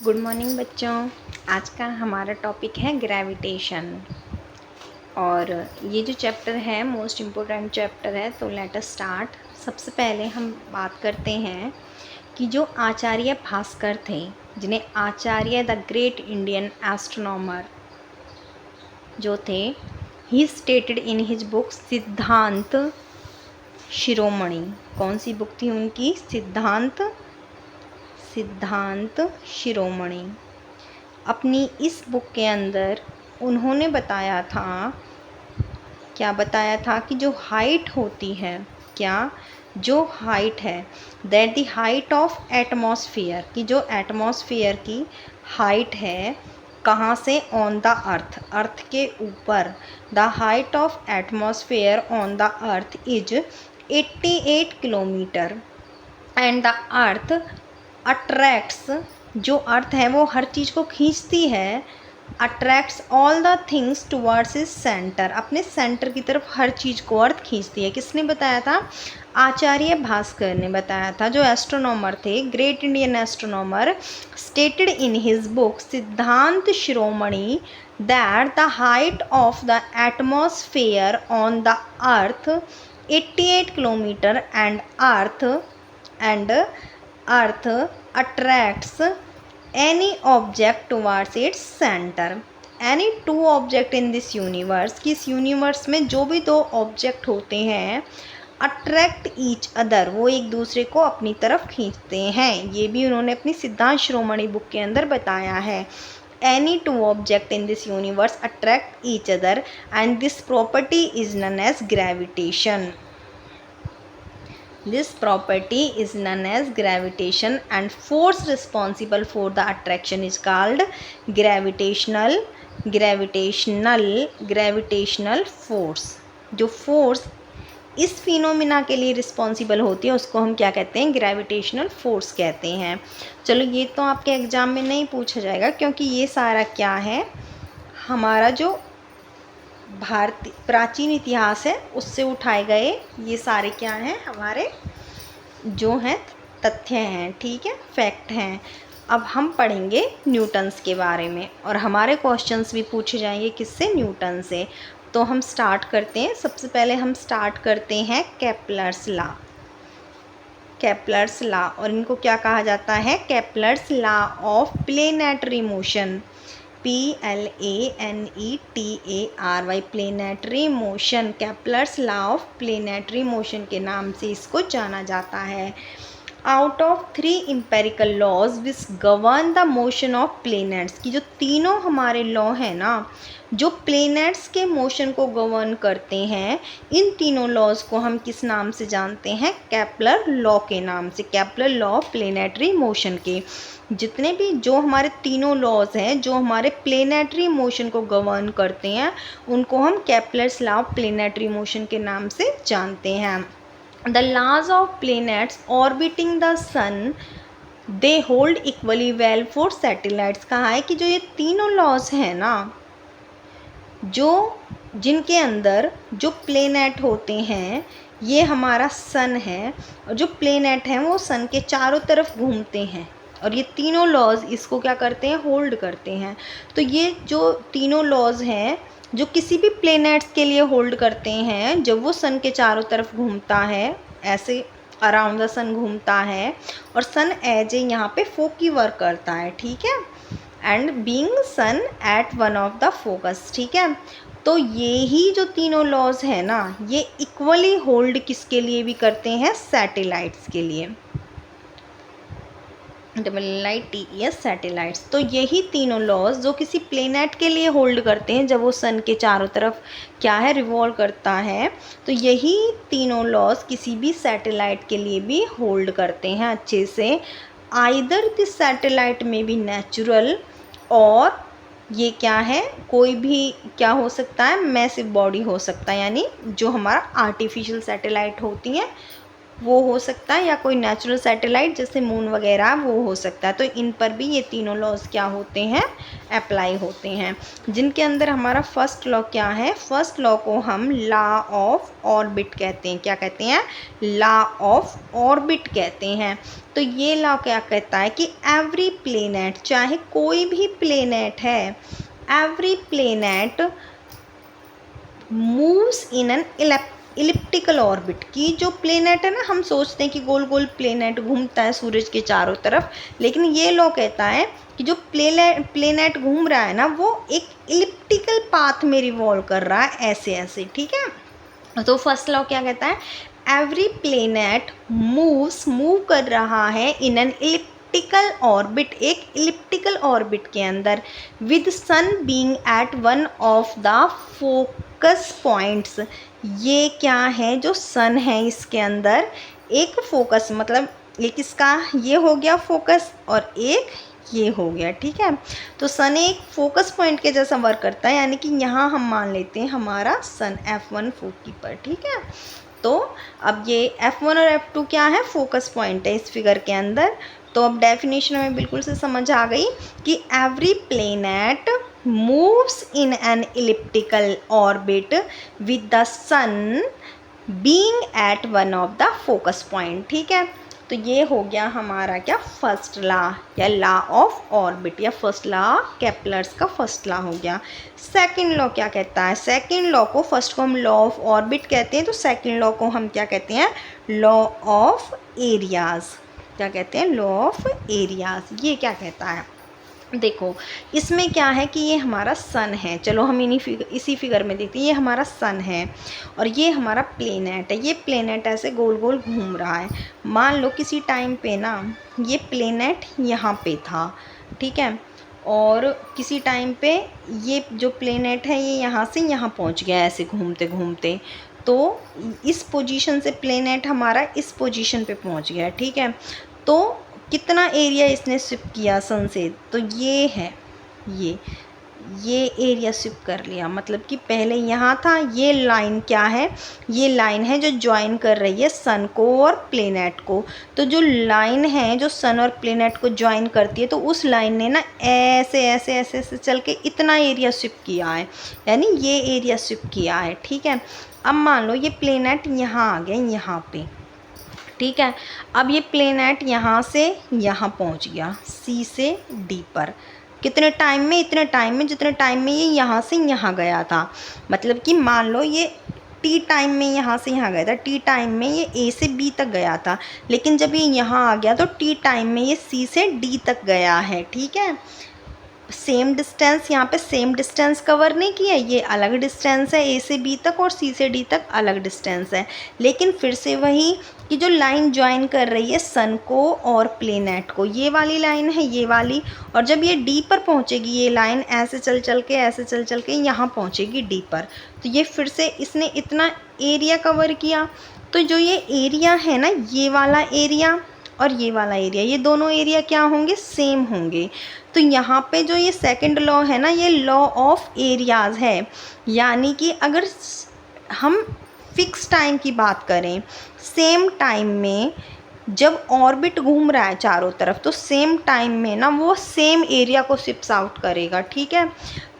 Good morning बच्चों। आज का हमारा टॉपिक है ग्रेविटेशन और ये जो चैप्टर है मोस्ट इम्पोर्टेंट चैप्टर है। तो लेट अस स्टार्ट। सबसे पहले हम बात करते हैं कि जो आचार्य भास्कर थे, जिन्हें आचार्य द ग्रेट इंडियन एस्ट्रोनॉमर जो थे, ही stated in his book Siddhanta शिरोमणि। कौन सी बुक थी उनकी? सिद्धांत शिरोमणि। अपनी इस बुक के अंदर उन्होंने बताया था, क्या बताया था कि जो हाइट होती है, जो हाइट है, that the height of atmosphere, कि जो एटमॉस्फेयर की हाइट है, कहाँ से? ऑन द अर्थ के ऊपर। The height of atmosphere on the earth is 88 kilometre and the earth attracts, जो अर्थ है वो हर चीज़ को खींचती है, attracts all the things towards is centre, अपने सेंटर की तरफ हर चीज़ को अर्थ खींचती है। किसने बताया था? आचार्य भास्कर ने बताया था, जो एस्ट्रोनॉमर थे, great Indian astronomer, stated in his book Siddhanta Shiromani that the height of the atmosphere on the earth 88 kilometre and earth attracts any object towards its center. Any two object in this universe, कि इस universe में जो भी दो object होते हैं, attract each other, वो एक दूसरे को अपनी तरफ खींचते हैं। ये भी उन्होंने अपनी सिद्धांत शिरोमणि बुक के अंदर बताया है। Any two object in this universe attract each other and this property is known as gravitation. This property is known as gravitation and force responsible for the attraction is called gravitational force. जो force इस phenomena के लिए responsible होती है उसको हम क्या कहते हैं? ग्रेविटेशनल फोर्स कहते हैं। चलो, ये तो आपके एग्जाम में नहीं पूछा जाएगा क्योंकि ये सारा क्या है, हमारा जो भारतीय प्राचीन इतिहास है उससे उठाए गए ये सारे क्या हैं, हमारे जो हैं तथ्य हैं, ठीक है, फैक्ट हैं। अब हम पढ़ेंगे न्यूटन्स के बारे में और हमारे क्वेश्चंस भी पूछे जाएंगे किससे? न्यूटन से। तो हम स्टार्ट करते हैं। सबसे पहले हम स्टार्ट करते हैं केपलर्स लॉ, और इनको क्या कहा जाता है? Kepler's law of planetary motion, PLANETARY, planetary motion, Kepler's law of planetary motion के नाम से इसको जाना जाता है। Out of 3 empirical laws which govern the motion of planets, की जो तीनों हमारे लॉ हैं ना, जो प्लेनेट्स के मोशन को गवर्न करते हैं, इन तीनों लॉज को हम किस नाम से जानते हैं? केपलर लॉ के नाम से, Kepler law of planetary motion के। जितने भी जो हमारे तीनों लॉज हैं जो हमारे प्लेनेटरी मोशन को गवर्न करते हैं, उनको हम Kepler's law of planetary motion के नाम से जानते हैं। The laws of planets orbiting the sun they hold equally well for satellites. कहा है कि जो ये तीनों लॉज हैं ना, जो जिनके अंदर जो प्लेनेट होते हैं, ये हमारा सन है, और जो प्लेनेट हैं वो सन के चारों तरफ घूमते हैं, और ये तीनों लॉज इसको क्या करते हैं? होल्ड करते हैं। तो ये जो तीनों लॉज हैं जो किसी भी प्लेनेट्स के लिए होल्ड करते हैं, जब वो सन के चारों तरफ घूमता है, ऐसे अराउंड द सन घूमता है, और सन एज ए यहाँ पे फोकी वर्क करता है, ठीक है, and being sun at one of the focus, ठीक है। तो ये ही जो तीनों लॉज है ना, ये इक्वली होल्ड किसके लिए भी करते हैं? सैटेलाइट्स के लिए, SATES सैटेलाइट्स। तो यही तीनों लॉज जो किसी प्लेनेट के लिए होल्ड करते हैं, जब वो सन के चारों तरफ क्या है? रिवॉल्व करता है, तो यही तीनों लॉज किसी भी सैटेलाइट के लिए भी होल्ड करते हैं अच्छे से। आइदर दिस सैटेलाइट में भी नेचुरल, और ये क्या है? कोई भी क्या हो सकता है? मैसिव बॉडी हो सकता है, यानी जो हमारा आर्टिफिशियल सैटेलाइट होती हैं वो हो सकता है, या कोई नेचुरल सैटेलाइट जैसे मून वगैरह वो हो सकता है। तो इन पर भी ये तीनों लॉज क्या होते हैं, अप्लाई होते हैं। जिनके अंदर हमारा फर्स्ट लॉ क्या है, फर्स्ट लॉ को हम लॉ ऑफ ऑर्बिट कहते हैं। क्या कहते हैं, लॉ ऑफ ऑर्बिट कहते हैं। तो ये लॉ क्या कहता है कि एवरी प्लेनेट, चाहे कोई भी प्लेनेट है, every planet moves in an elliptical orbit. की जो प्लेनेट है ना, हम सोचते हैं कि गोल गोल प्लेनेट घूमता है सूरज के चारों तरफ, लेकिन ये लॉ कहता है कि जो प्लेनेट घूम रहा है ना, वो एक इलिप्टिकल पाथ में रिवॉल्व कर रहा है, ऐसे ऐसे, ठीक है। तो फर्स्ट लॉ क्या कहता है, एवरी प्लेनेट मूव कर रहा है इन एन इलिप्टिकल ऑर्बिट, एक इलिप्टिकल ऑर्बिट के अंदर, with sun being at one of the focus points. ये क्या है, जो सन है इसके अंदर एक फोकस, मतलब एक इसका ये हो गया फोकस और एक ये हो गया, ठीक है। तो सन एक फोकस पॉइंट के जैसा वर्क करता है, यानी कि यहाँ हम मान लेते हैं हमारा सन F1 फोकी पर, ठीक है। तो अब ये F1 और F2 क्या है, फोकस पॉइंट है इस फिगर के अंदर। तो अब डेफिनेशन हमें बिल्कुल से समझ आ गई कि every planet moves in an elliptical orbit with the sun being at one of the focus point, ठीक है। तो ये हो गया हमारा क्या, फर्स्ट लॉ या लॉ ऑफ ऑर्बिट, या फर्स्ट लॉ केपलर्स का फर्स्ट लॉ हो गया। सेकंड लॉ क्या कहता है, सेकंड लॉ को, फर्स्ट को हम लॉ ऑफ ऑर्बिट कहते हैं, तो सेकंड लॉ को हम क्या कहते हैं, लॉ ऑफ एरियाज। क्या कहते हैं, लॉ ऑफ एरियाज। ये क्या कहता है, देखो इसमें क्या है कि ये हमारा सन है, चलो हम इसी फिगर में देखते हैं, ये हमारा सन है और ये हमारा प्लेनेट है। ये प्लेनेट ऐसे गोल गोल घूम रहा है। मान लो किसी टाइम पे ना ये प्लेनेट यहाँ पे था, ठीक है, और किसी टाइम पे ये जो प्लेनेट है ये यहाँ से यहाँ पहुँच गया ऐसे घूमते घूमते। तो इस पोजीशन से प्लेनेट हमारा इस पोजीशन पे पहुँच गया, ठीक है। तो कितना एरिया इसने स्विप किया सन से, तो ये है, ये एरिया स्विप कर लिया। मतलब कि पहले यहाँ था, ये लाइन क्या है, ये लाइन है जो ज्वाइन कर रही है सन को और प्लेनेट को। तो जो लाइन है जो सन और प्लेनेट को ज्वाइन करती है, तो उस लाइन ने ना ऐसे ऐसे ऐसे ऐसे चल के इतना एरिया स्विप किया है, यानी ये एरिया स्विप किया है, ठीक है। अब मान लो ये प्लेनेट यहाँ आ गया, यहाँ पे, ठीक है। अब ये प्लेनेट यहाँ से यहाँ पहुँच गया, सी से डी पर, कितने टाइम में, इतने टाइम में जितने टाइम में ये यहाँ से यहाँ गया था। मतलब कि मान लो ये टी टाइम में यहाँ से यहाँ गया था, टी टाइम में ये ए से बी तक गया था, लेकिन जब ये यहाँ आ गया तो टी टाइम में ये सी से डी तक गया है, ठीक है। सेम डिस्टेंस, यहाँ पे सेम डिस्टेंस कवर नहीं किया, ये अलग डिस्टेंस है, ए से बी तक और सी से डी तक अलग डिस्टेंस है। लेकिन फिर से वही कि जो लाइन ज्वाइन कर रही है सन को और प्लेनेट को, ये वाली लाइन है, ये वाली, और जब ये डी पर पहुँचेगी ये लाइन ऐसे चल चल के ऐसे चल चल के यहाँ पहुँचेगी डी पर। तो ये फिर से इसने इतना एरिया कवर किया। तो जो ये एरिया है ना, ये वाला एरिया और ये वाला एरिया, ये दोनों एरिया क्या होंगे, सेम होंगे। तो यहाँ पे जो ये सेकंड लॉ है ना, ये लॉ ऑफ एरियाज है। यानी कि अगर हम फिक्स टाइम की बात करें, सेम टाइम में जब ऑर्बिट घूम रहा है चारों तरफ, तो सेम टाइम में ना वो सेम एरिया को शिप्स आउट करेगा, ठीक है।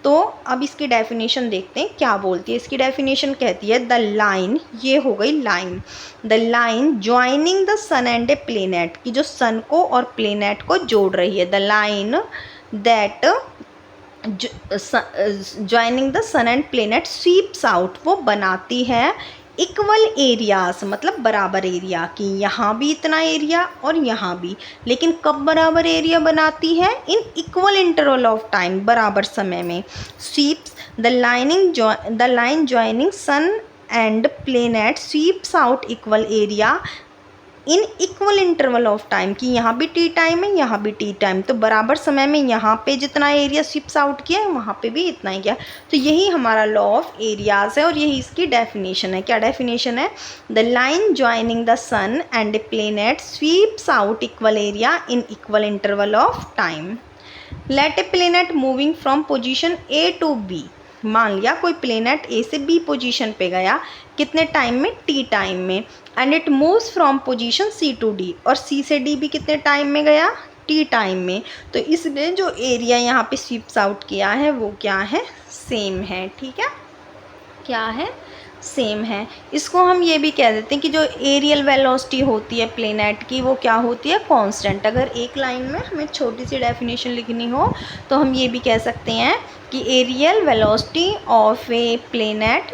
तो अब इसकी डेफिनेशन देखते हैं क्या बोलती है। इसकी डेफिनेशन कहती है द लाइन, ये हो गई line, the line joining the sun and a planet, की जो सन को और प्लेनेट को जोड़ रही है। The line that joining the sun and planet sweeps out, वो बनाती है इक्वल एरियाज, मतलब बराबर एरिया, कि यहाँ भी इतना एरिया और यहाँ भी। लेकिन कब बराबर एरिया बनाती है, in equal interval of time, बराबर समय में। Sweeps the line joining sun and planet sweeps out equal area in equal interval of time, कि यहाँ भी टी टाइम है यहाँ भी टी टाइम, तो बराबर समय में यहाँ पे जितना एरिया स्विप्स आउट किया है वहाँ पे भी इतना ही किया। तो यही हमारा लॉ ऑफ एरियाज है और यही इसकी डेफिनेशन है। क्या डेफिनेशन है, the line joining the sun and a planet sweeps out equal area in equal interval of time. Let a planet moving from position A to B, मान लिया कोई प्लेनेट ए से बी पोजीशन पे गया, कितने टाइम में, T time में, and it moves from position C to D, और C से D भी कितने टाइम में गया, T टाइम में। तो इसने जो एरिया यहाँ पे स्वीप्स आउट किया है वो क्या है, सेम है। ठीक है, क्या है, सेम है। इसको हम ये भी कह देते हैं कि जो एरियल वेलोसिटी होती है प्लेनेट की वो क्या होती है, कांस्टेंट। अगर एक लाइन में हमें छोटी सी डेफिनेशन लिखनी हो तो हम ये भी कह सकते हैं कि areal velocity of a planet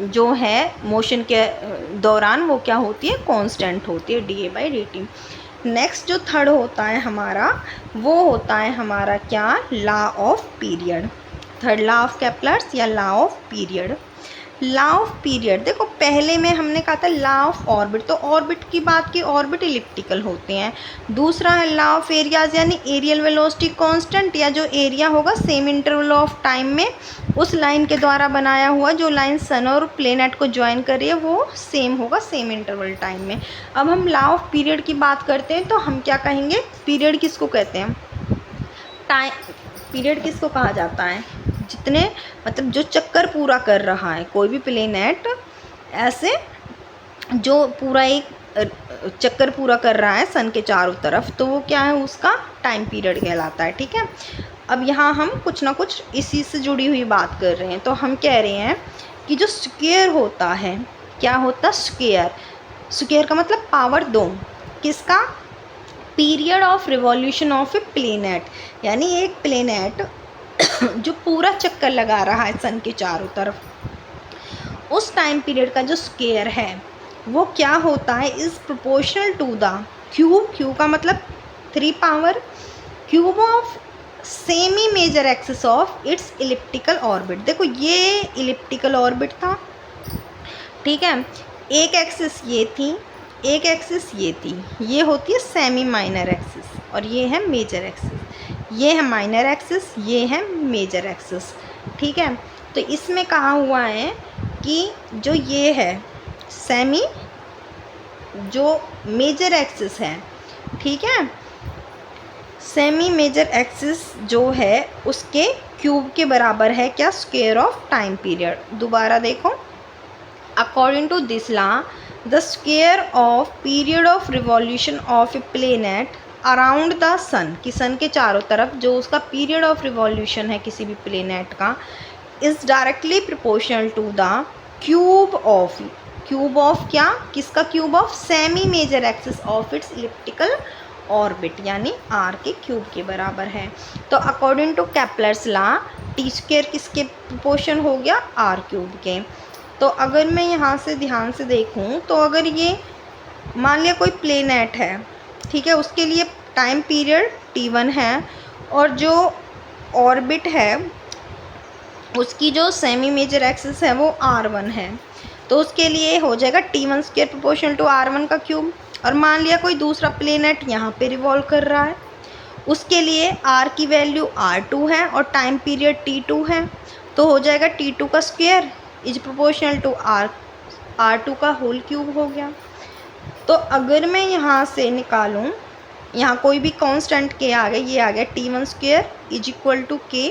जो है मोशन के दौरान वो क्या होती है, कांस्टेंट होती है, dA/dt। नेक्स्ट जो थर्ड होता है हमारा वो होता है हमारा क्या, law of period. Third law of Kepler's या law of period. Law of period, देखो पहले में हमने कहा था लॉ ऑफ ऑर्बिट, तो ऑर्बिट की बात की, ऑर्बिट इलिप्टिकल होते हैं। दूसरा है लॉ ऑफ एरियाज, यानी एरियल वेलोसिटी कांस्टेंट, या जो एरिया होगा सेम इंटरवल ऑफ टाइम में उस लाइन के द्वारा बनाया हुआ, जो लाइन सन और प्लेनेट को ज्वाइन कर रही है वो सेम होगा सेम इंटरवल टाइम में। अब हम लॉ ऑफ पीरियड की बात करते हैं तो हम क्या कहेंगे, पीरियड किसको कहते हैं, टाइम। पीरियड किसको कहा जाता है, जितने मतलब जो चक्कर पूरा कर रहा है कोई भी प्लेनेट, ऐसे जो पूरा एक चक्कर पूरा कर रहा है सन के चारों तरफ, तो वो क्या है, उसका टाइम पीरियड कहलाता है। ठीक है, अब यहाँ हम कुछ ना कुछ इसी से जुड़ी हुई बात कर रहे हैं, तो हम कह रहे हैं कि जो स्क्वायर होता है, क्या होता है, स्क्वायर। स्क्वायर का मतलब पावर 2, किसका, period of revolution of a planet, यानी एक प्लेनेट जो पूरा चक्कर लगा रहा है सन के चारों तरफ, उस टाइम पीरियड का जो स्क्वायर है वो क्या होता है, is proportional to the cube, cube का मतलब 3 power cube of semi major axis of its elliptical orbit. देखो ये इलिप्टिकल ऑर्बिट था, ठीक है, एक एक्सिस ये थी, एक एक्सिस ये थी, ये होती है सेमी माइनर एक्सिस और ये है मेजर एक्सिस, ये है माइनर एक्सिस, ये है मेजर एक्सिस। ठीक है, तो इसमें कहा हुआ है कि जो ये है सेमी, जो मेजर एक्सिस है, ठीक है, सेमी मेजर एक्सिस जो है उसके क्यूब के बराबर है क्या, स्क्वायर ऑफ टाइम पीरियड। दोबारा देखो, according to this law the square of period of revolution of a planet around the sun, कि सन के चारों तरफ जो उसका पीरियड ऑफ रिवॉल्यूशन है किसी भी प्लेनेट का, is directly proportional to the cube of, cube of क्या, किसका cube of, semi major axis of its elliptical orbit, यानी आर के क्यूब के बराबर है। तो according to Kepler's law T square किसके प्रोपोर्शन हो गया, आर क्यूब के। तो अगर मैं यहाँ से ध्यान से देखूँ तो अगर ये मान लिया कोई प्लेनेट है, ठीक है, उसके लिए टाइम पीरियड T1 है और जो ऑर्बिट है उसकी जो सेमी मेजर एक्सिस है वो R1 है, तो उसके लिए हो जाएगा T1 square proportional to R1 का क्यूब। और मान लिया कोई दूसरा प्लेनेट यहाँ पे रिवॉल्व कर रहा है, उसके लिए R की वैल्यू R2 है और टाइम पीरियड T2 है, तो हो जाएगा T2 का square is proportional to R2 का होल क्यूब हो गया। तो अगर मैं यहाँ से निकालूँ, यहाँ कोई भी कांस्टेंट के आ गया, ये आ गया T1 square is equal to K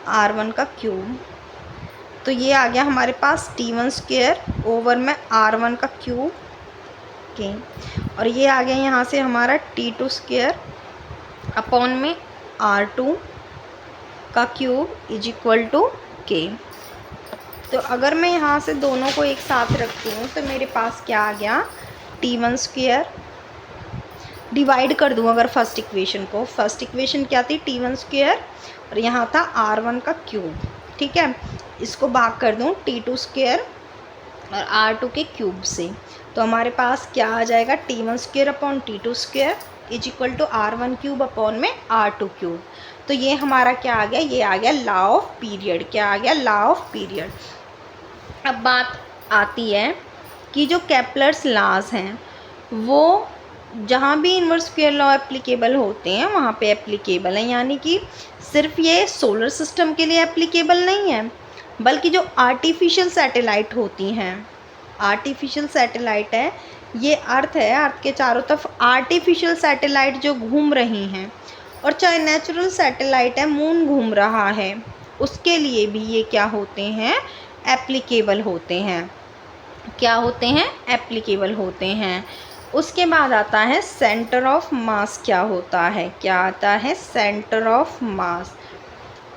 R1 का क्यूब, तो ये आ गया हमारे पास T1 स्क्वायर ओवर में R1 का क्यूब के, और ये आ गया यहाँ से हमारा T2 स्क्वायर अपॉन में R2 का cube is equal to K। तो अगर मैं यहाँ से दोनों को एक साथ रखती हूँ तो मेरे पास क्या आ गया, T1 स्क्वायर डिवाइड कर दूँ अगर फर्स्ट इक्वेशन को, फर्स्ट इक्वेशन क्या थी, T1 स्क्वायर और यहाँ था R1 का क्यूब, ठीक है, इसको भाग कर दूँ T2 स्क्वायर और R2 के क्यूब से, तो हमारे पास क्या आ जाएगा, T1 square upon T2 square is equal to R1 cube upon में R2 क्यूब। तो ये हमारा क्या आ गया, ये आ गया लॉ ऑफ पीरियड, क्या आ गया, लॉ ऑफ पीरियड। अब बात आती है कि जो केपलर्स लॉज हैं वो जहाँ भी इनवर्स स्क्वायर लॉ एप्लीकेबल होते हैं वहाँ पे एप्लीकेबल हैं, यानी कि सिर्फ ये सोलर सिस्टम के लिए एप्लीकेबल नहीं है, बल्कि जो आर्टिफिशियल सैटेलाइट होती हैं, आर्टिफिशियल सैटेलाइट है, ये अर्थ है, अर्थ के चारों तरफ आर्टिफिशियल सैटेलाइट जो घूम रही हैं, और चाहे नेचुरल सैटेलाइट है मून घूम रहा है, उसके लिए भी ये क्या होते हैं, एप्लीकेबल होते हैं। क्या होते हैं, एप्लीकेबल होते हैं। उसके बाद आता है सेंटर ऑफ मास क्या होता है, क्या आता है, सेंटर ऑफ मास।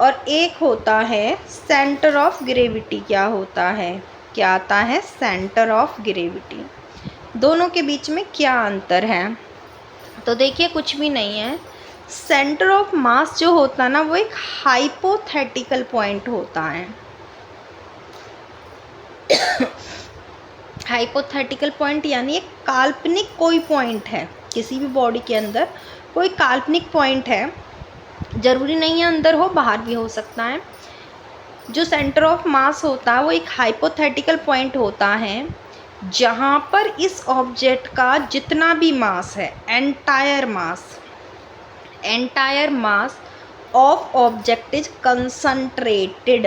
और एक होता है सेंटर ऑफ ग्रेविटी, क्या होता है, क्या आता है, सेंटर ऑफ ग्रेविटी। दोनों के बीच में क्या अंतर है, तो देखिए कुछ भी नहीं है। सेंटर ऑफ मास जो होता है ना, वो एक हाइपोथेटिकल पॉइंट होता है। हाइपोथेटिकल पॉइंट यानी एक काल्पनिक कोई पॉइंट है किसी भी बॉडी के अंदर, कोई काल्पनिक पॉइंट है, ज़रूरी नहीं है अंदर हो, बाहर भी हो सकता है। जो सेंटर ऑफ मास होता है वो एक हाइपोथेटिकल पॉइंट होता है जहाँ पर इस ऑब्जेक्ट का जितना भी मास है, entire mass of object is concentrated.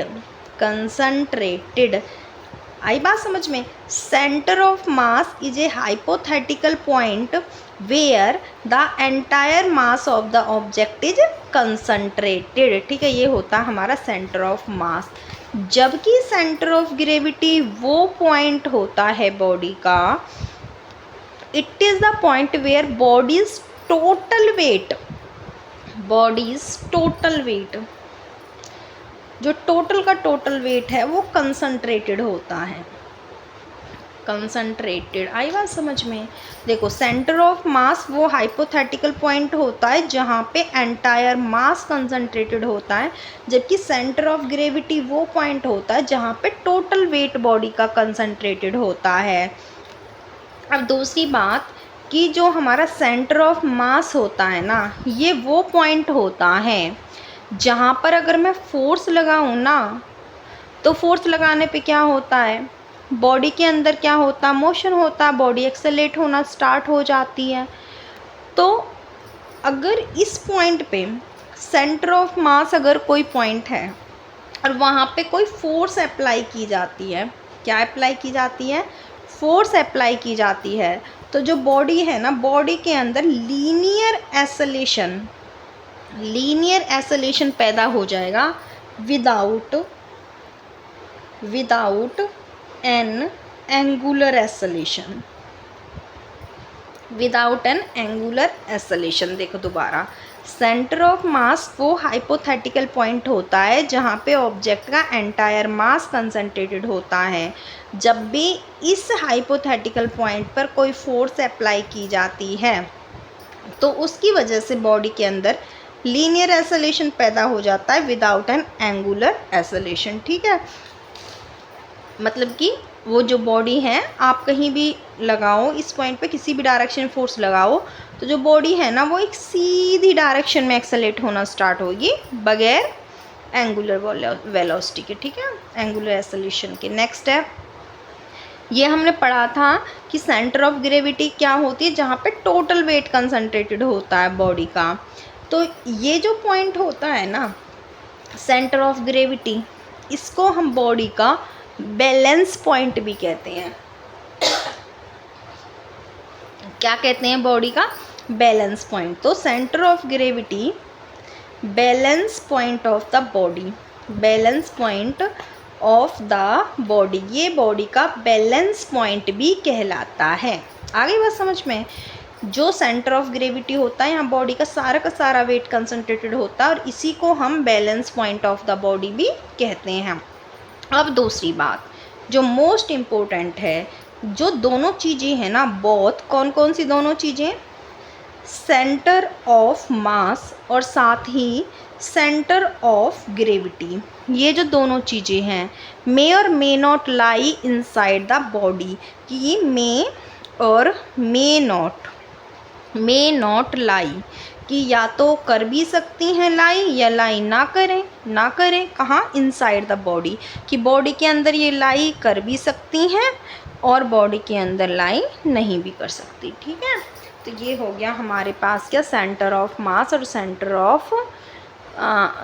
आई बात समझ में। Centre of mass is a hypothetical point where the entire mass of the object is concentrated. ठीक है, ये होता है हमारा सेंटर ऑफ मास। जबकि सेंटर ऑफ ग्रेविटी वो पॉइंट होता है बॉडी का, it is the point where body's total weight, जो टोटल का टोटल वेट है वो कंसंट्रेटेड होता है, कंसंट्रेटेड। आई बात समझ में। देखो सेंटर ऑफ मास वो हाइपोथेटिकल पॉइंट होता है जहाँ पे एंटायर मास कंसंट्रेटेड होता है, जबकि सेंटर ऑफ ग्रेविटी वो पॉइंट होता है जहाँ पे टोटल वेट बॉडी का कंसंट्रेटेड होता है। अब दूसरी बात कि जो हमारा सेंटर ऑफ मास होता है ना, ये वो पॉइंट होता है जहाँ पर अगर मैं फोर्स लगाऊँ ना, तो फोर्स लगाने पे क्या होता है, बॉडी के अंदर क्या होता है, मोशन होता है, बॉडी एक्सेलरेट होना स्टार्ट हो जाती है। तो अगर इस पॉइंट पे सेंटर ऑफ मास अगर कोई पॉइंट है और वहाँ पे कोई फोर्स अप्लाई की जाती है, क्या अप्लाई की जाती है, फोर्स अप्लाई की जाती है, तो जो बॉडी है ना, बॉडी के अंदर लीनियर एसलेशन पैदा हो जाएगा विदाउट एन एंगुलर एसलेशन। देखो दोबारा, सेंटर ऑफ मास वो हाइपोथेटिकल पॉइंट होता है जहाँ पे ऑब्जेक्ट का एंटायर मास कंसंट्रेटेड होता है। जब भी इस हाइपोथेटिकल पॉइंट पर कोई फोर्स अप्लाई की जाती है तो उसकी वजह से बॉडी के अंदर लीनियर एसलेशन पैदा हो जाता है विदाउट एन एंगुलर एसलेशन। ठीक है, मतलब कि वो जो बॉडी है, आप कहीं भी लगाओ इस पॉइंट पे, किसी भी डायरेक्शन में फोर्स लगाओ, तो जो बॉडी है ना वो एक सीधी डायरेक्शन में एक्सेलरेट होना स्टार्ट होगी बगैर एंगुलर वेलोसिटी के। ठीक है, एंगुलर एसलेशन के। नेक्स्ट है, ये हमने पढ़ा था कि सेंटर ऑफ ग्रेविटी क्या होती है, जहाँ पे टोटल वेट कंसंट्रेटेड होता है बॉडी का। तो ये जो पॉइंट होता है ना, सेंटर ऑफ ग्रेविटी, इसको हम बॉडी का बैलेंस पॉइंट भी कहते हैं। क्या कहते हैं, बॉडी का बैलेंस पॉइंट। तो centre of gravity balance point of the body, balance point of the body, ये बॉडी का बैलेंस पॉइंट भी कहलाता है। आगे बात समझ में। जो सेंटर ऑफ ग्रेविटी होता है, यहाँ बॉडी का सारा वेट कंसंट्रेटेड होता है और इसी को हम balance point of the body भी कहते हैं। अब दूसरी बात जो मोस्ट इम्पोर्टेंट है, जो दोनों चीज़ें हैं ना, बहुत कौन सी दोनों चीज़ें, सेंटर ऑफ मास और साथ ही सेंटर ऑफ ग्रेविटी, ये जो दोनों चीज़ें हैं, मे और may not lie inside the body, कि ये मे और मे नॉट लाई, कि या तो कर भी सकती हैं लाई या लाई ना करें कहाँ, इनसाइड द बॉडी, कि बॉडी के अंदर ये लाई कर भी सकती हैं और बॉडी के अंदर लाई नहीं भी कर सकती। ठीक है, तो ये हो गया हमारे पास क्या, सेंटर ऑफ मास और सेंटर ऑफ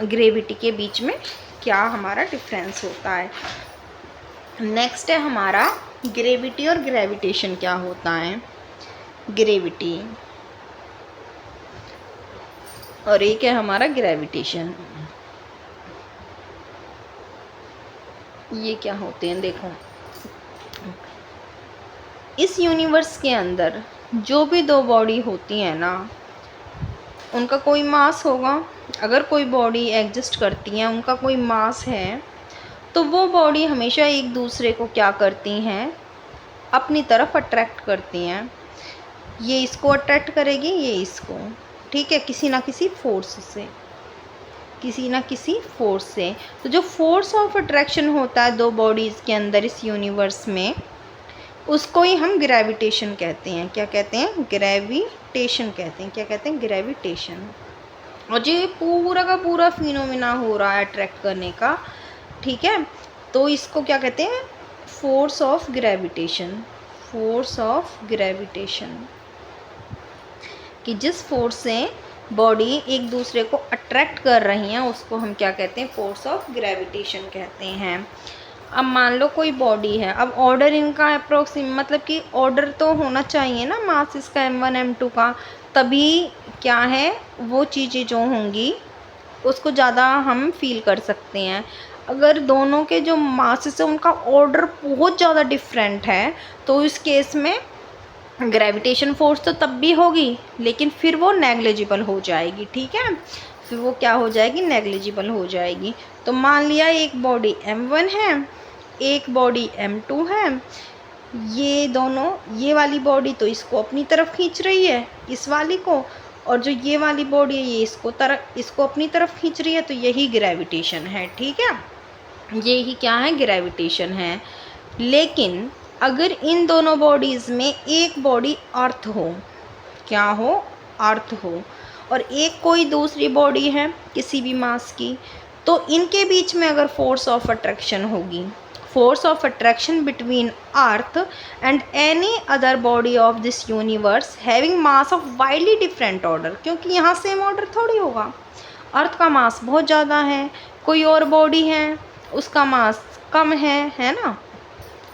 ग्रेविटी के बीच में क्या हमारा डिफरेंस होता है। नेक्स्ट है हमारा ग्रेविटी और ग्रेविटेशन क्या होता है। ग्रेविटी और एक है हमारा ग्रेविटेशन। ये क्या होते हैं, देखो इस यूनिवर्स के अंदर जो भी दो बॉडी होती है ना, उनका कोई मास होगा। अगर कोई बॉडी एग्जिस्ट करती है, उनका कोई मास है, तो वो बॉडी हमेशा एक दूसरे को क्या करती हैं, अपनी तरफ अट्रैक्ट करती हैं। ये इसको अट्रैक्ट करेगी, ये इसको, ठीक है, किसी ना किसी फोर्स से, किसी ना किसी फोर्स से। तो जो फोर्स ऑफ अट्रैक्शन होता है दो बॉडीज़ के अंदर इस यूनिवर्स में, उसको ही हम ग्रेविटेशन कहते हैं। क्या कहते हैं? ग्रेविटेशन कहते हैं। क्या कहते हैं? ग्रेविटेशन। और जो ये पूरा का पूरा फिनोमिना हो रहा है अट्रैक्ट करने का, ठीक है, तो इसको क्या कहते हैं? Force of gravitation. Force of gravitation, कि जिस फोर्स से बॉडी एक दूसरे को अट्रैक्ट कर रही हैं, उसको हम क्या कहते हैं? फोर्स ऑफ ग्रेविटेशन कहते हैं। अब मान लो कोई बॉडी है, अब ऑर्डर इनका अप्रोक्सीम, मतलब कि ऑर्डर तो होना चाहिए ना मास इसका m1 m2 का, तभी क्या है वो चीज़ें जो होंगी उसको ज़्यादा हम फील कर सकते हैं। अगर दोनों के जो मासेस है उनका ऑर्डर बहुत ज़्यादा डिफरेंट है, तो इस केस में ग्रेविटेशन फोर्स तो तब भी होगी, लेकिन फिर वो नेग्लिजिबल हो जाएगी, ठीक है, फिर वो क्या हो जाएगी? नेग्लिजिबल हो जाएगी। तो मान लिया एक बॉडी m1 है, एक बॉडी m2 है, ये दोनों, ये वाली बॉडी तो इसको अपनी तरफ खींच रही है, इस वाली को, और जो ये वाली बॉडी है ये इसको अपनी तरफ खींच रही है, तो यही ग्रेविटेशन है, ठीक है, यही क्या है? ग्रेविटेशन है। लेकिन अगर इन दोनों बॉडीज़ में एक बॉडी अर्थ हो, क्या हो? अर्थ हो, और एक कोई दूसरी बॉडी है किसी भी मास की, तो इनके बीच में अगर फोर्स ऑफ अट्रैक्शन होगी, force of attraction between earth and any other body of this universe having mass of widely different order, क्योंकि यहाँ सेम ऑर्डर थोड़ी होगा, अर्थ का मास बहुत ज़्यादा है, कोई और बॉडी है उसका मास कम है ना,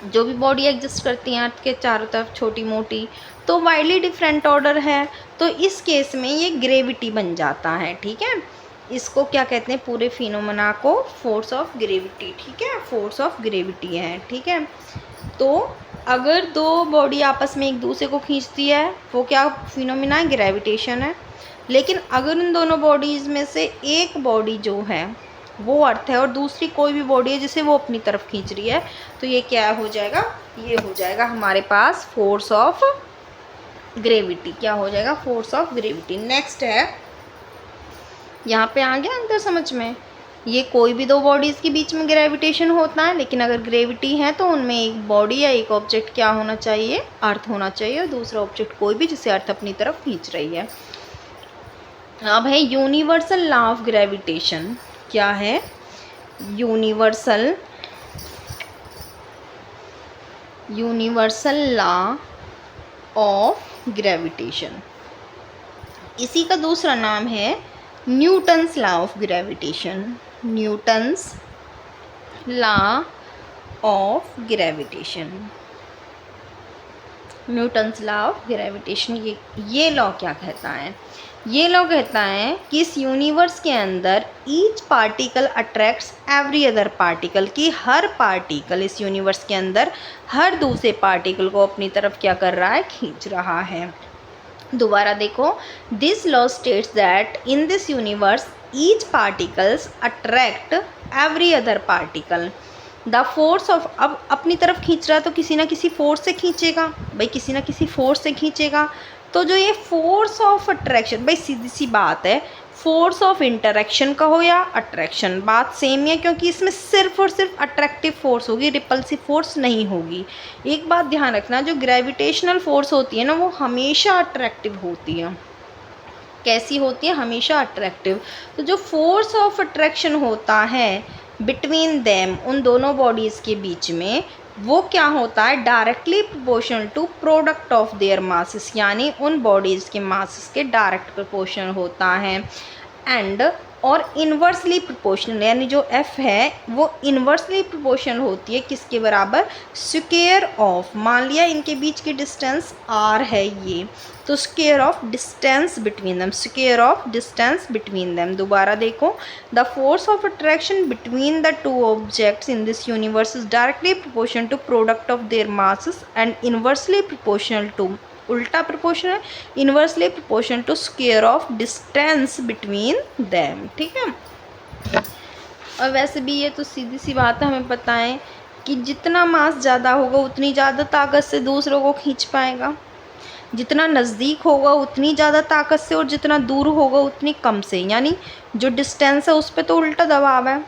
जो भी बॉडी एग्जिस्ट करती हैं अर्थ के चारों तरफ छोटी मोटी, तो वाइडली डिफरेंट ऑर्डर है, तो इस केस में ये ग्रेविटी बन जाता है, ठीक है। इसको क्या कहते हैं? पूरे फिनोमेना को फोर्स ऑफ ग्रेविटी, ठीक है, फोर्स ऑफ ग्रेविटी है, ठीक है। तो अगर दो बॉडी आपस में एक दूसरे को खींचती है, वो क्या फिनोमेना है? ग्रेविटेशन है। लेकिन अगर उन दोनों बॉडीज़ में से एक बॉडी जो है वो अर्थ है और दूसरी कोई भी बॉडी है जिसे वो अपनी तरफ खींच रही है, तो ये क्या हो जाएगा? ये हो जाएगा हमारे पास फोर्स ऑफ ग्रेविटी। क्या हो जाएगा? Force of gravity. नेक्स्ट है, यहाँ पे आ गया अंदर समझ में, ये कोई भी दो बॉडीज़ के बीच में ग्रेविटेशन होता है, लेकिन अगर ग्रेविटी है तो उनमें एक बॉडी या एक ऑब्जेक्ट क्या होना चाहिए? अर्थ होना चाहिए, और दूसरा ऑब्जेक्ट कोई भी जिसे अर्थ अपनी तरफ खींच रही है। अब है यूनिवर्सल लॉ ऑफ ग्रेविटेशन। क्या है? Universal law of gravitation. इसी का दूसरा नाम है Newton's law of gravitation. Newton's law of gravitation. Newton's law of gravitation, ये लॉ क्या कहता है? ये लॉ कहता है कि इस यूनिवर्स के अंदर each particle attracts every other particle, कि हर पार्टिकल इस यूनिवर्स के अंदर हर दूसरे पार्टिकल को अपनी तरफ क्या कर रहा है? खींच रहा है। दोबारा देखो, this law states that in this universe each particles attract every other particle. The force of, अब अपनी तरफ खींच रहा है तो किसी ना किसी फोर्स से खींचेगा, भाई किसी ना किसी फोर्स से खींचेगा। तो जो ये फोर्स ऑफ अट्रैक्शन, भाई सीधी सी बात है, फोर्स ऑफ इंटरेक्शन का हो या अट्रैक्शन, बात सेम ही है, क्योंकि इसमें सिर्फ और सिर्फ अट्रैक्टिव फोर्स होगी, रिपल्सिव फोर्स नहीं होगी। एक बात ध्यान रखना, जो ग्रेविटेशनल फोर्स होती है ना, वो हमेशा अट्रैक्टिव होती है। कैसी होती है? हमेशा अट्रैक्टिव। तो जो फोर्स ऑफ अट्रैक्शन होता है बिटवीन देम, उन दोनों बॉडीज़ के बीच में, वो क्या होता है? Directly proportional to product of their masses, यानी उन बॉडीज़ के मासेस के डायरेक्ट प्रोपोर्शनल होता है। एंड और इन्वर्सली प्रोपोर्शनल, यानी जो f है वो इन्वर्सली प्रोपोर्शनल होती है किसके बराबर, स्क्वायर ऑफ, मान लिया इनके बीच की डिस्टेंस r है ये, तो square of distance between them, square of distance between them. दोबारा देखो, the force of attraction between the two objects in this universe is directly proportional to product of their masses and inversely proportional to, उल्टा proportional, inversely proportional to square of distance between them. ठीक है। और वैसे भी ये तो सीधी सी बात है, हमें पता है कि जितना मास ज़्यादा होगा उतनी ज़्यादा ताकत से दूसरों को खींच पाएगा, जितना नज़दीक होगा उतनी ज़्यादा ताकत से, और जितना दूर होगा उतनी कम से, यानी जो डिस्टेंस है उस पर तो उल्टा दबाव है,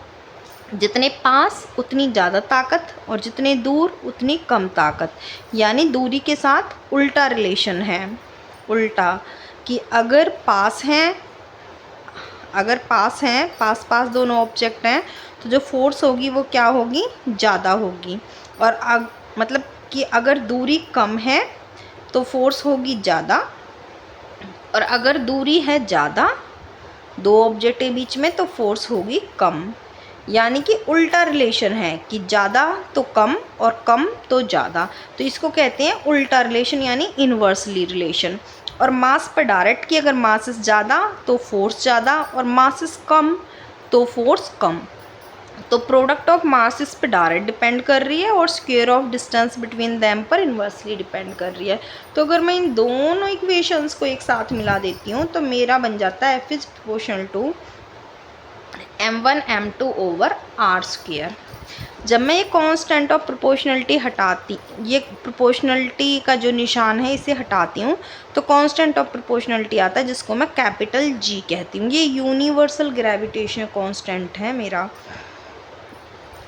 जितने पास उतनी ज़्यादा ताकत और जितने दूर उतनी कम ताकत, यानी दूरी के साथ उल्टा रिलेशन है। उल्टा कि अगर पास हैं, पास पास दोनों ऑब्जेक्ट हैं, तो जो फोर्स होगी वो क्या होगी, ज़्यादा होगी। और मतलब कि अगर दूरी कम है तो फोर्स होगी ज़्यादा, और अगर दूरी है ज़्यादा दो ऑब्जेक्ट के बीच में तो फोर्स होगी कम, यानी कि उल्टा रिलेशन है कि ज़्यादा तो कम और कम तो ज़्यादा, तो इसको कहते हैं उल्टा रिलेशन यानी इन्वर्सली रिलेशन। और मास पर डायरेक्ट की, अगर मासेस ज़्यादा तो फोर्स ज़्यादा और मासेस कम तो फोर्स कम, तो प्रोडक्ट ऑफ मासेस पे डायरेक्ट डिपेंड कर रही है और square of distance between them पर इन्वर्सली डिपेंड कर रही है। तो अगर मैं इन दोनों इक्वेशंस को एक साथ मिला देती हूँ तो मेरा बन जाता है F is proportional to m1 m2 over r square. जब मैं ये कांस्टेंट ऑफ प्रोपोर्शनलिटी हटाती, ये प्रोपोर्शनलिटी का जो निशान है इसे हटाती हूँ तो कांस्टेंट ऑफ प्रोपोर्शनलिटी आता है, जिसको मैं कैपिटल G कहती हूँ। ये यूनिवर्सल ग्रेविटेशन कांस्टेंट है मेरा।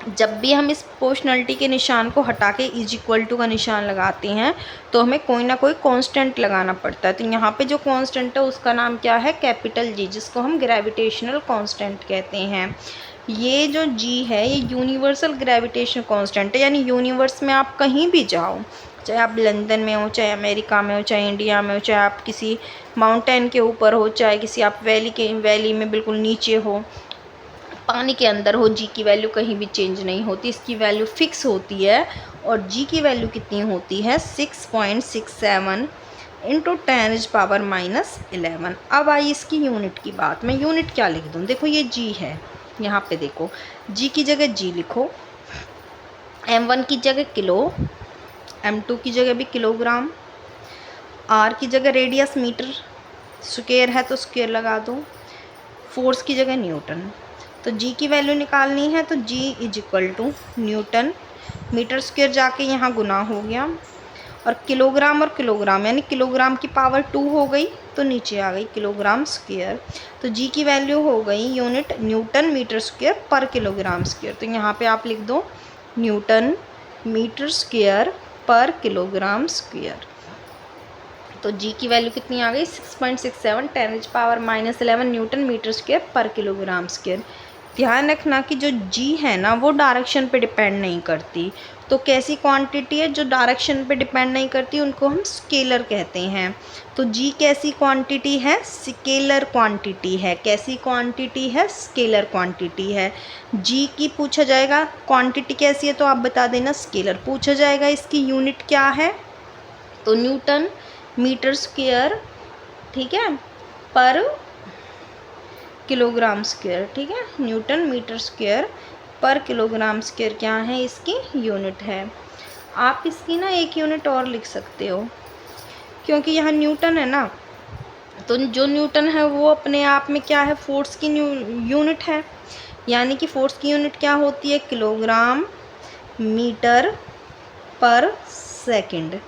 जब भी हम इस प्रोपोर्शनलिटी के निशान को हटा के इज इक्वल टू का निशान लगाते हैं तो हमें कोई ना कोई कांस्टेंट लगाना पड़ता है। तो यहाँ पे जो कांस्टेंट है उसका नाम क्या है, कैपिटल G, जिसको हम ग्रेविटेशनल कांस्टेंट कहते हैं। ये जो G है ये यूनिवर्सल ग्रेविटेशन कांस्टेंट है, यानी यूनिवर्स में आप कहीं भी जाओ, चाहे आप लंदन में हो, चाहे अमेरिका में हो, चाहे इंडिया में हो, चाहे आप किसी माउंटेन के ऊपर हो, चाहे किसी आप वैली में बिल्कुल नीचे हो, पानी के अंदर हो, G की वैल्यू कहीं भी चेंज नहीं होती, इसकी वैल्यू फिक्स होती है। और G की वैल्यू कितनी होती है, 6.67 इंटू 10⁻⁻11। अब आई इसकी यूनिट की बात, मैं यूनिट क्या लिख दूँ, देखो ये G है, यहाँ पे देखो G की जगह G लिखो, m1 की जगह किलो, m2 की जगह भी किलोग्राम, r की जगह रेडियस मीटर, स्क्वायर है तो स्क्वायर लगा दो, फोर्स की जगह न्यूटन। तो G की वैल्यू निकालनी है तो G is equal to newton metre square, जाके यहाँ गुना हो गया, और किलोग्राम यानी किलोग्राम की पावर 2 हो गई तो नीचे आ गई किलोग्राम स्क्वायर। तो G की वैल्यू हो गई यूनिट न्यूटन मीटर स्क्वायर पर किलोग्राम स्क्वायर। तो यहाँ पे आप लिख दो न्यूटन मीटर स्क्वायर पर किलोग्राम स्क्वायर। तो G की वैल्यू कितनी आ गई, 6.67 10⁻⁻11 न्यूटन मीटर स्क्वायर पर किलोग्राम स्क्वायर। ध्यान रखना कि जो G है ना वो डायरेक्शन पे डिपेंड नहीं करती। तो कैसी क्वांटिटी है जो डायरेक्शन पे डिपेंड नहीं करती, उनको हम स्केलर कहते हैं। तो G कैसी क्वांटिटी है, स्केलर क्वांटिटी है। कैसी क्वांटिटी है, स्केलर क्वांटिटी है। G की पूछा जाएगा क्वांटिटी कैसी है तो आप बता देना स्केलर। पूछा जाएगा इसकी यूनिट क्या है तो न्यूटन मीटर स्क्वायर, ठीक है, पर किलोग्राम स्क्वायर, ठीक है, न्यूटन मीटर स्क्वायर पर किलोग्राम स्क्वायर क्या है, इसकी यूनिट है। आप इसकी ना एक यूनिट और लिख सकते हो, क्योंकि यहाँ न्यूटन है ना, तो जो न्यूटन है वो अपने आप में क्या है, फोर्स की यूनिट है, यानी कि फोर्स की यूनिट क्या होती है, किलोग्राम मीटर पर सेकंड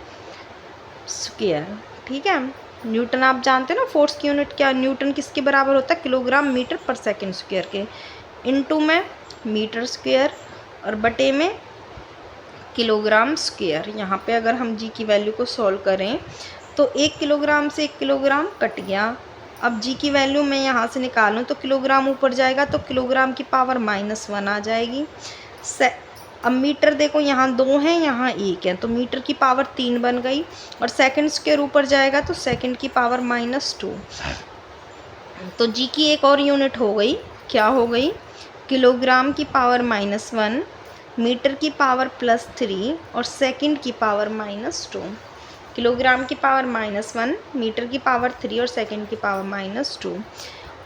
स्क्वायर, ठीक है। न्यूटन आप जानते हैं ना, फोर्स की यूनिट क्या, न्यूटन किसके बराबर होता है, किलोग्राम मीटर पर सेकंड स्क्वायर के, इनटू में मीटर स्क्वायर और बटे में किलोग्राम स्क्वायर। यहाँ पे अगर हम G की वैल्यू को सॉल्व करें तो 1 किलोग्राम से 1 किलोग्राम कट गया। अब G की वैल्यू मैं यहाँ से निकालूँ तो किलोग्राम ऊपर जाएगा तो किलोग्राम की पावर -1 आ जाएगी। अब मीटर देखो यहाँ 2 हैं, यहाँ 1 है, तो मीटर की पावर 3 बन गई, और सेकंड स्क्वायर ऊपर जाएगा तो सेकंड की पावर -2। तो जी की एक और यूनिट हो गई, क्या हो गई, किलोग्राम की पावर -1, मीटर की पावर +3 और सेकंड की पावर -2। किलोग्राम की पावर -1, मीटर की पावर 3 और सेकंड की पावर -2।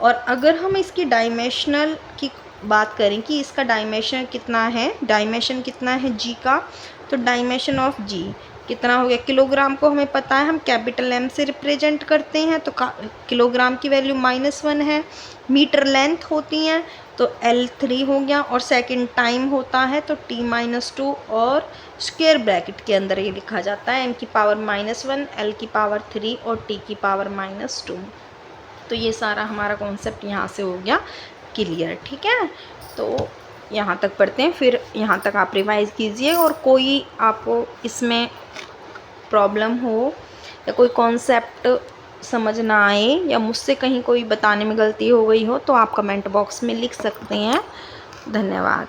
और अगर हम इसकी डायमेंशनल की बात करें कि इसका डायमेंशन कितना है, डायमेंशन कितना है जी का, तो डायमेंशन ऑफ जी कितना हो गया, किलोग्राम को हमें पता है हम कैपिटल एम से रिप्रेजेंट करते हैं, तो किलोग्राम की वैल्यू -1 है, मीटर लेंथ होती हैं तो L3 हो गया, और सेकंड टाइम होता है तो T-2, और स्क्वायर ब्रैकेट के अंदर ये लिखा जाता है m की पावर -1, L की पावर 3 और T की पावर -2। तो ये सारा हमारा कॉन्सेप्ट यहाँ से हो गया क्लियर, ठीक है। तो यहाँ तक पढ़ते हैं, फिर यहाँ तक आप रिवाइज़ कीजिए, और कोई आपको इसमें प्रॉब्लम हो या कोई कॉन्सेप्ट समझ ना आए या मुझसे कहीं कोई बताने में गलती हो गई हो तो आप कमेंट बॉक्स में लिख सकते हैं। धन्यवाद।